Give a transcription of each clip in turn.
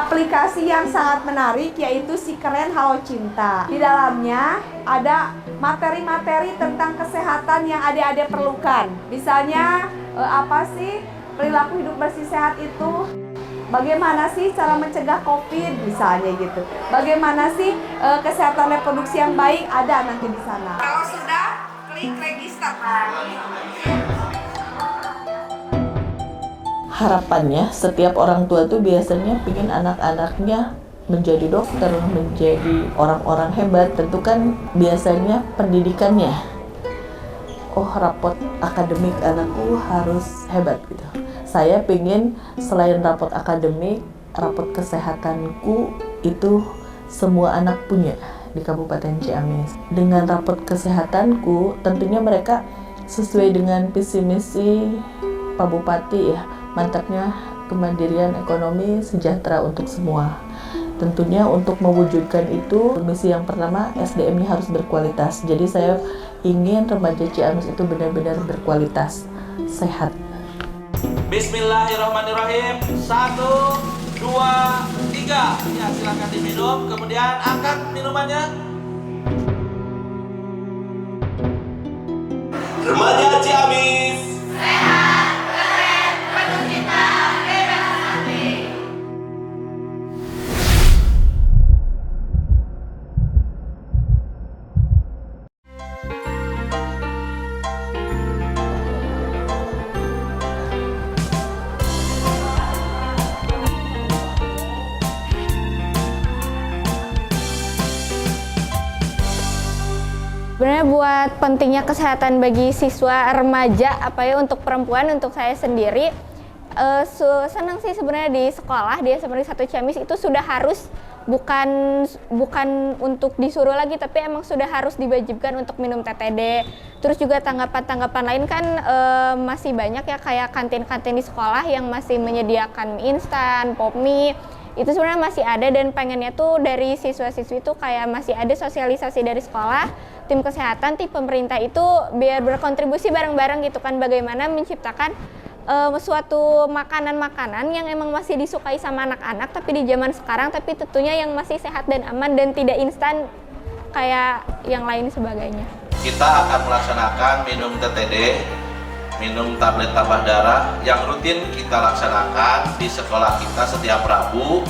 aplikasi yang sangat menarik yaitu Si Keren Halo Cinta. Di dalamnya ada materi-materi tentang kesehatan yang adik-adik perlukan. Misalnya apa sih perilaku hidup bersih sehat itu? Bagaimana sih cara mencegah COVID misalnya gitu? Bagaimana sih kesehatan reproduksi yang baik, ada nanti di sana. Kalau sudah, klik register. Harapannya setiap orang tua tuh biasanya ingin anak-anaknya menjadi dokter, menjadi orang-orang hebat. Tentu kan biasanya pendidikannya. Oh, rapot akademik anakku harus hebat gitu. Saya pengen selain rapot akademik, rapot kesehatanku itu semua anak punya di Kabupaten Ciamis. Dengan rapot kesehatanku, tentunya mereka sesuai dengan visi misi Pak Bupati ya, mantapnya kemandirian ekonomi sejahtera untuk semua. Tentunya untuk mewujudkan itu, misi yang pertama SDM-nya harus berkualitas. Jadi saya ingin remaja Ciamis itu benar-benar berkualitas, sehat. Bismillahirrahmanirrahim. 1, 2, 3. Ya, silakan diminum. Kemudian angkat minumannya. Remaja Ciamis. Sehat, keren, penuh cinta, bebas hati. Sebenarnya buat pentingnya kesehatan bagi siswa remaja untuk perempuan, untuk saya sendiri senang sih sebenarnya di sekolah di SMP 1 Ciamis itu sudah harus, bukan untuk disuruh lagi, tapi emang sudah harus diwajibkan untuk minum TTD. Terus juga tanggapan-tanggapan lain kan masih banyak ya, kayak kantin-kantin di sekolah yang masih menyediakan mie instan, pop mie. Itu sebenarnya masih ada, dan pengennya tuh dari siswa-siswi itu kayak masih ada sosialisasi dari sekolah, tim kesehatan, tim pemerintah itu biar berkontribusi bareng-bareng gitu kan, bagaimana menciptakan suatu makanan-makanan yang emang masih disukai sama anak-anak tapi di zaman sekarang, tapi tentunya yang masih sehat dan aman dan tidak instan kayak yang lain sebagainya. Kita akan melaksanakan minum TTD, minum tablet tambah darah yang rutin kita laksanakan di sekolah kita setiap Rabu,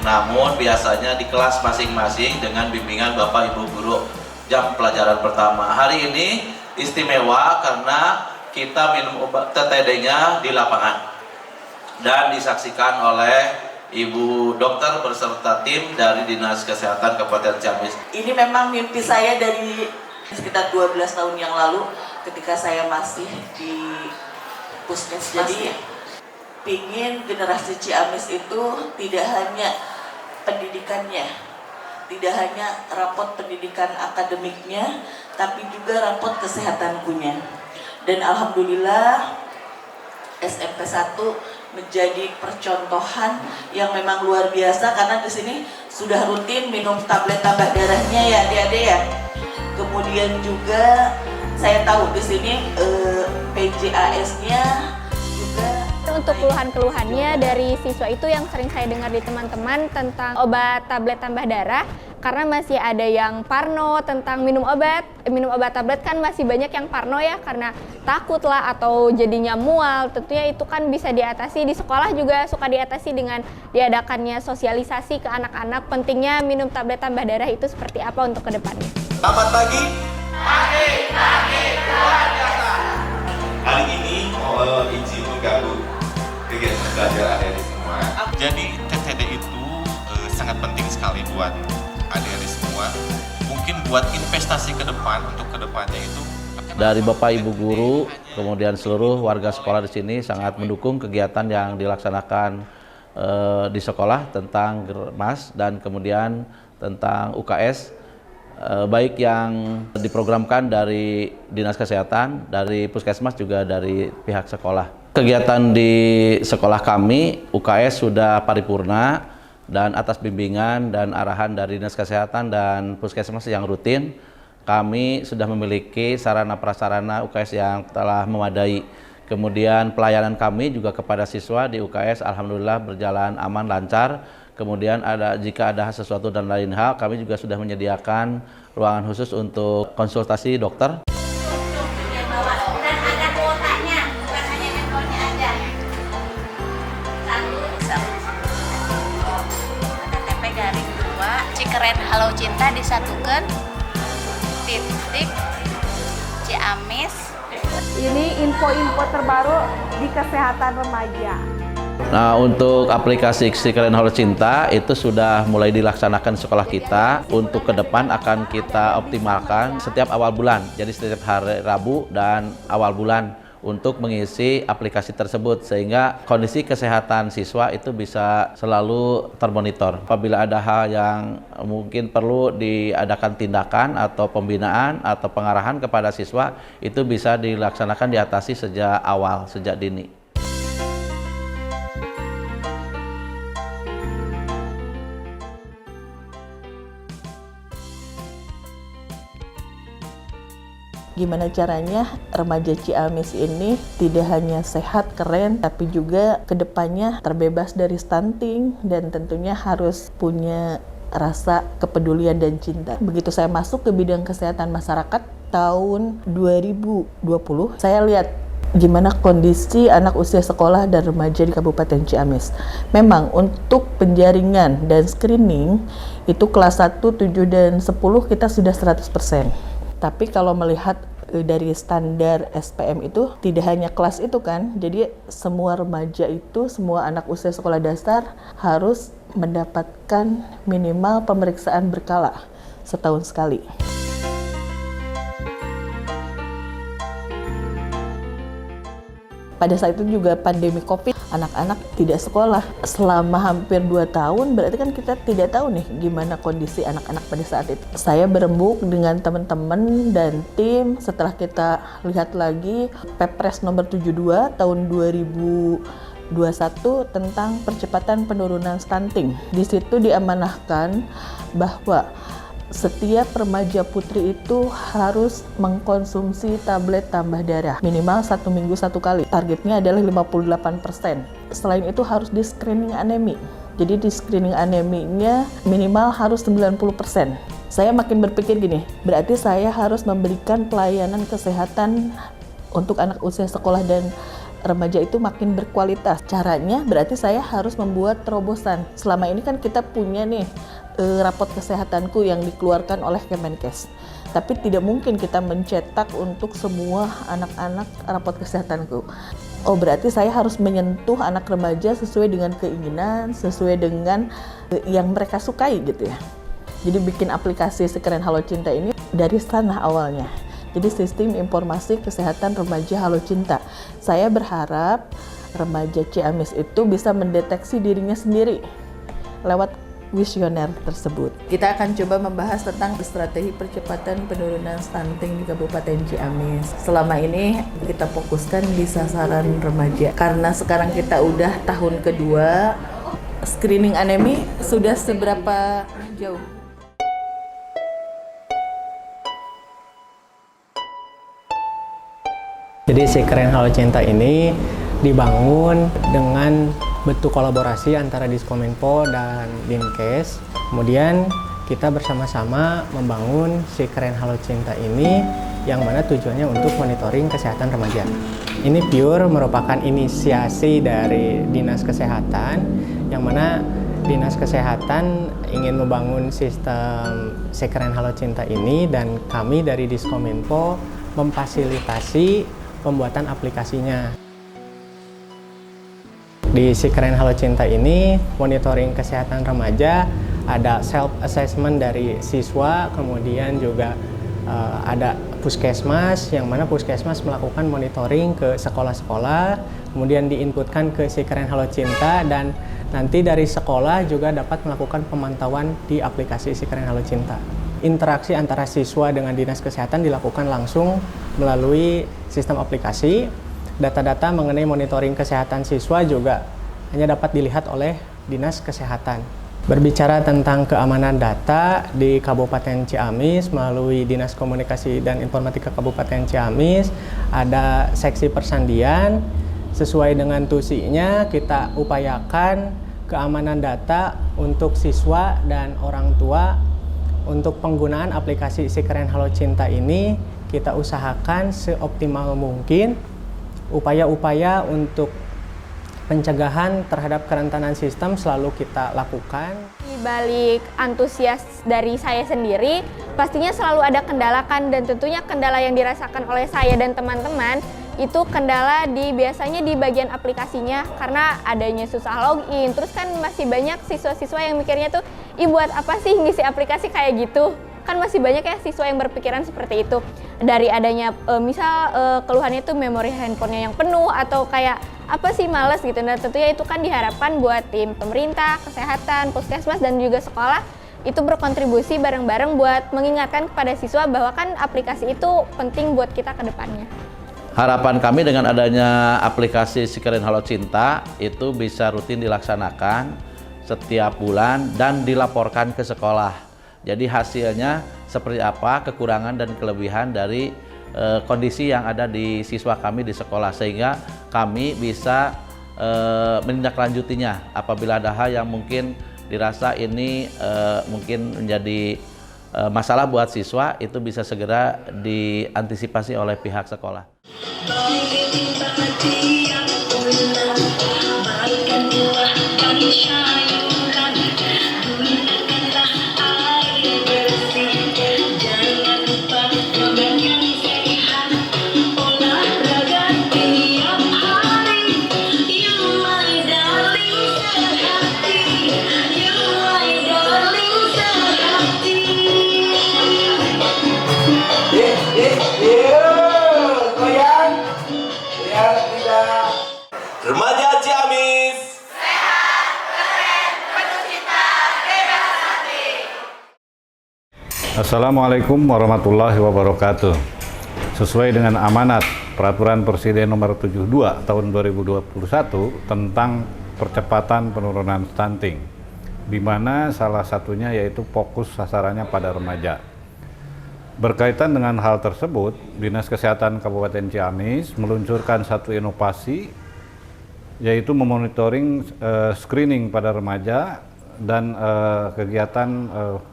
namun biasanya di kelas masing-masing dengan bimbingan Bapak Ibu Guru jam pelajaran pertama. Hari ini istimewa karena kita minum obat TTD-nya di lapangan dan disaksikan oleh Ibu Dokter beserta tim dari Dinas Kesehatan Kabupaten Ciamis. Ini memang mimpi saya dari sekitar 12 tahun yang lalu ketika saya masih di Puskesmas. Jadi pingin generasi Ciamis itu tidak hanya pendidikannya, tidak hanya rapot pendidikan akademiknya, tapi juga rapot kesehatankunya. Dan alhamdulillah SMP 1 menjadi percontohan yang memang luar biasa, karena di sini sudah rutin minum tablet tambah darahnya ya adik-adik ya. Kemudian juga saya tahu di sini PJAS-nya juga. Untuk keluhan-keluhannya dari siswa itu yang sering saya dengar di teman-teman tentang obat tablet tambah darah, karena masih ada yang parno tentang minum obat tablet kan masih banyak yang parno ya, karena takut lah atau jadinya mual. Tentunya itu kan bisa diatasi, di sekolah juga suka diatasi dengan diadakannya sosialisasi ke anak-anak pentingnya minum tablet tambah darah itu seperti apa untuk kedepannya. Selamat pagi. Pagi, luar biasa. Hari ini izin mengganggu kegiatan belajar adik-adik semua. Jadi TTD itu sangat penting sekali buat adik-adik semua. Mungkin buat investasi ke depan, untuk kedepannya itu. Dari Bapak Ibu Guru, kemudian seluruh warga sekolah di sini sangat mendukung kegiatan yang dilaksanakan di sekolah tentang Germas dan kemudian tentang UKS. Baik yang diprogramkan dari Dinas Kesehatan, dari Puskesmas, juga dari pihak sekolah. Kegiatan di sekolah kami, UKS sudah paripurna, dan atas bimbingan dan arahan dari Dinas Kesehatan dan Puskesmas yang rutin, kami sudah memiliki sarana prasarana UKS yang telah memadai. Kemudian pelayanan kami juga kepada siswa di UKS alhamdulillah berjalan aman, lancar. Kemudian jika ada sesuatu dan lain hal, kami juga sudah menyediakan ruangan khusus untuk konsultasi dokter. Dan ada kuotanya, bukan hanya nempelnya aja. KTP garing 2 Cikeren Halo Cinta disatukan titik Ciamis. Ini info-info terbaru di kesehatan remaja. Nah, untuk aplikasi Cikeren Halo Cinta itu sudah mulai dilaksanakan di sekolah kita. Untuk ke depan akan kita optimalkan setiap awal bulan. Jadi setiap hari Rabu dan awal bulan untuk mengisi aplikasi tersebut sehingga kondisi kesehatan siswa itu bisa selalu termonitor. Apabila ada hal yang mungkin perlu diadakan tindakan atau pembinaan atau pengarahan kepada siswa, itu bisa dilaksanakan diatasi sejak awal, sejak dini. Gimana caranya remaja Ciamis ini tidak hanya sehat, keren, tapi juga kedepannya terbebas dari stunting dan tentunya harus punya rasa kepedulian dan cinta. Begitu saya masuk ke bidang kesehatan masyarakat tahun 2020, saya lihat gimana kondisi anak usia sekolah dan remaja di Kabupaten Ciamis. Memang untuk penjaringan dan screening itu kelas 1, 7, dan 10 kita sudah 100%. Tapi kalau melihat dari standar SPM itu tidak hanya kelas itu kan, jadi semua remaja itu, semua anak usia sekolah dasar harus mendapatkan minimal pemeriksaan berkala setahun sekali. Pada saat itu juga pandemi COVID, anak-anak tidak sekolah selama hampir 2 tahun, berarti kan kita tidak tahu nih gimana kondisi anak-anak pada saat itu. Saya berembuk dengan teman-teman dan tim setelah kita lihat lagi Perpres nomor 72 tahun 2021 tentang percepatan penurunan stunting. Di situ diamanahkan bahwa setiap remaja putri itu harus mengkonsumsi tablet tambah darah minimal 1 minggu 1 kali. Targetnya adalah 58%. Selain itu harus di screening anemi. Jadi di screening aneminya minimal harus 90%. Saya makin berpikir gini, berarti saya harus memberikan pelayanan kesehatan untuk anak usia sekolah dan remaja itu makin berkualitas. Caranya berarti saya harus membuat terobosan. Selama ini kan kita punya nih rapot kesehatanku yang dikeluarkan oleh Kemenkes. Tapi tidak mungkin kita mencetak untuk semua anak-anak rapot kesehatanku. Oh, berarti saya harus menyentuh anak remaja sesuai dengan keinginan, sesuai dengan yang mereka sukai gitu ya. Jadi bikin aplikasi Cikeren Halo Cinta ini dari sana awalnya. Jadi sistem informasi kesehatan remaja Halo Cinta. Saya berharap remaja Ciamis itu bisa mendeteksi dirinya sendiri lewat kuesioner tersebut. Kita akan coba membahas tentang strategi percepatan penurunan stunting di Kabupaten Ciamis. Selama ini kita fokuskan di sasaran remaja. Karena sekarang kita udah tahun kedua, screening anemi sudah seberapa jauh? Jadi Cikeren Halo Cinta ini dibangun dengan bentuk kolaborasi antara Diskominfo dan Dinkes. Kemudian kita bersama-sama membangun Cikeren Halo Cinta ini yang mana tujuannya untuk monitoring kesehatan remaja. Ini pure merupakan inisiasi dari Dinas Kesehatan yang mana Dinas Kesehatan ingin membangun sistem Cikeren Halo Cinta ini dan kami dari Diskominfo memfasilitasi pembuatan aplikasinya. Di Cikeren Halo Cinta ini, monitoring kesehatan remaja, ada self-assessment dari siswa, kemudian juga ada puskesmas, yang mana puskesmas melakukan monitoring ke sekolah-sekolah, kemudian diinputkan ke Cikeren Halo Cinta, dan nanti dari sekolah juga dapat melakukan pemantauan di aplikasi Cikeren Halo Cinta. Interaksi antara siswa dengan Dinas Kesehatan dilakukan langsung melalui sistem aplikasi. Data-data mengenai monitoring kesehatan siswa juga hanya dapat dilihat oleh Dinas Kesehatan. Berbicara tentang keamanan data di Kabupaten Ciamis melalui Dinas Komunikasi dan Informatika Kabupaten Ciamis, ada seksi persandian. Sesuai dengan tusinya kita upayakan keamanan data untuk siswa dan orang tua. Untuk penggunaan aplikasi Si Keren Halo Cinta ini, kita usahakan seoptimal mungkin upaya-upaya untuk pencegahan terhadap kerentanan sistem selalu kita lakukan. Di balik antusias dari saya sendiri, pastinya selalu ada kendala kan, dan tentunya kendala yang dirasakan oleh saya dan teman-teman itu kendala biasanya di bagian aplikasinya, karena adanya susah login. Terus kan masih banyak siswa-siswa yang mikirnya tuh, ih buat apa sih ngisi aplikasi kayak gitu? Kan masih banyak ya siswa yang berpikiran seperti itu. Dari adanya keluhannya itu memori handphonenya yang penuh atau kayak apa sih males gitu. Nah tentunya itu kan diharapkan buat tim pemerintah, kesehatan, puskesmas dan juga sekolah itu berkontribusi bareng-bareng buat mengingatkan kepada siswa bahwa kan aplikasi itu penting buat kita ke depannya. Harapan kami dengan adanya aplikasi Si Keren Halo Cinta itu bisa rutin dilaksanakan setiap bulan dan dilaporkan ke sekolah. Jadi hasilnya seperti apa, kekurangan dan kelebihan dari kondisi yang ada di siswa kami di sekolah, sehingga kami bisa menindaklanjutinya apabila ada hal yang mungkin dirasa ini mungkin menjadi masalah buat siswa, itu bisa segera diantisipasi oleh pihak sekolah. Remaja Ciamis. Sehat, keren, penuh cinta, bebas hati. Assalamualaikum warahmatullahi wabarakatuh. Sesuai dengan amanat Peraturan Presiden Nomor 72 Tahun 2021 tentang percepatan penurunan stunting, di mana salah satunya yaitu fokus sasarannya pada remaja. Berkaitan dengan hal tersebut, Dinas Kesehatan Kabupaten Ciamis meluncurkan satu inovasi, yaitu memonitoring screening pada remaja dan kegiatan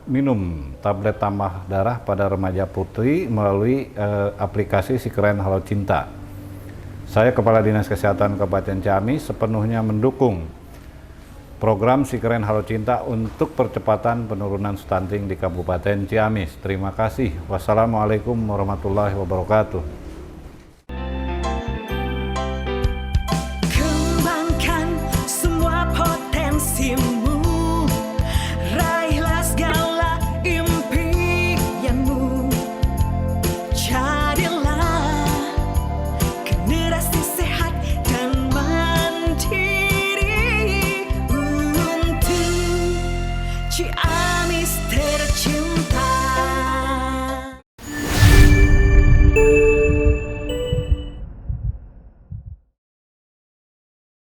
minum tablet tambah darah pada remaja putri melalui aplikasi Si Keren Halo Cinta. Saya Kepala Dinas Kesehatan Kabupaten Ciamis sepenuhnya mendukung program Si Keren Halo Cinta untuk percepatan penurunan stunting di Kabupaten Ciamis. Terima kasih. Wassalamualaikum warahmatullahi wabarakatuh. Raihlah segala impianmu, jadilah generasi sehat dan mandiri untuk Ciamis tercinta.